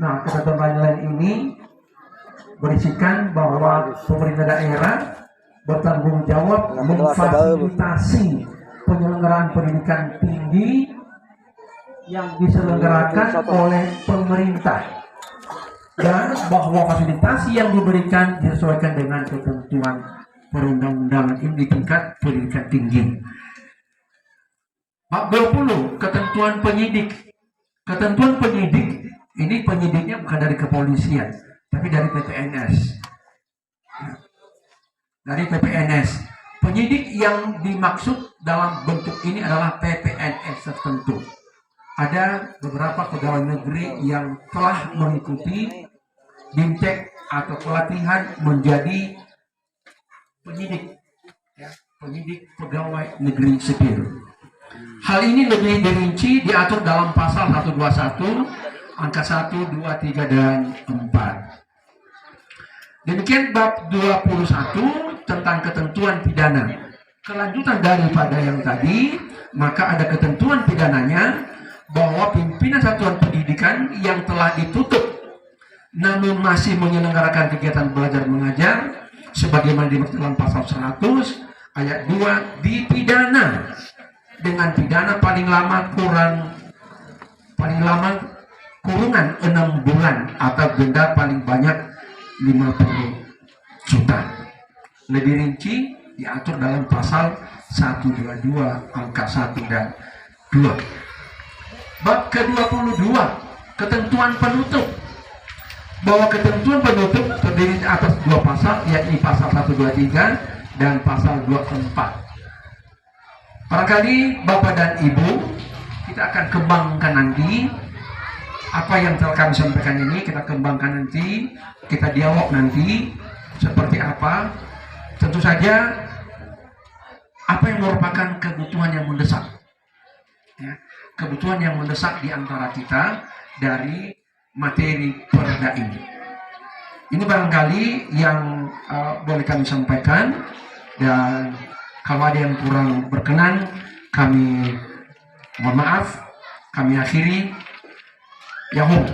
Nah, ketentuan lain-lain ini berisikan bahwa pemerintah daerah bertanggung jawab memfasilitasi penyelenggaraan pendidikan tinggi yang diselenggarakan oleh pemerintah, dan bahwa fasilitasi yang diberikan disesuaikan dengan ketentuan perundang-undangan ini di tingkat pendidikan tinggi. Bab 20 ketentuan penyidik. Ketentuan penyidik ini penyidiknya bukan dari kepolisian, tapi dari PPNS. Dari PPNS. Penyidik yang dimaksud dalam bentuk ini adalah PPNS tertentu. Ada beberapa pegawai negeri yang telah mengikuti BIMTEK atau pelatihan menjadi penyidik, penyidik pegawai negeri sipil. Hal ini lebih dirinci diatur dalam pasal 121 angka 1, 2, 3, dan 4. Demikian bab 21 tentang ketentuan pidana. Kelanjutan daripada yang tadi, maka ada ketentuan pidananya bahwa pimpinan satuan pendidikan yang telah ditutup namun masih menyelenggarakan kegiatan belajar mengajar sebagaimana dimaksud dalam pasal 100 ayat 2 dipidana dengan pidana paling lama kurungan 6 bulan atau denda paling banyak 50 juta. Lebih rinci diatur dalam pasal 122 angka 1 dan 2. Bab ke-22 ketentuan penutup. Bahwa ketentuan penutup terdiri atas 2 pasal, yakni pasal 123 dan pasal 24. Barangkali Bapak dan Ibu, kita akan kembangkan nanti apa yang telah kami sampaikan ini, kita kembangkan nanti, kita dialog nanti seperti apa. Tentu saja apa yang merupakan kebutuhan yang mendesak, ya, kebutuhan yang mendesak di antara kita dari materi perda ini. Ini barangkali yang boleh kami sampaikan, dan kalau ada yang kurang berkenan kami mohon maaf.
Kami akhiri. Yahoo.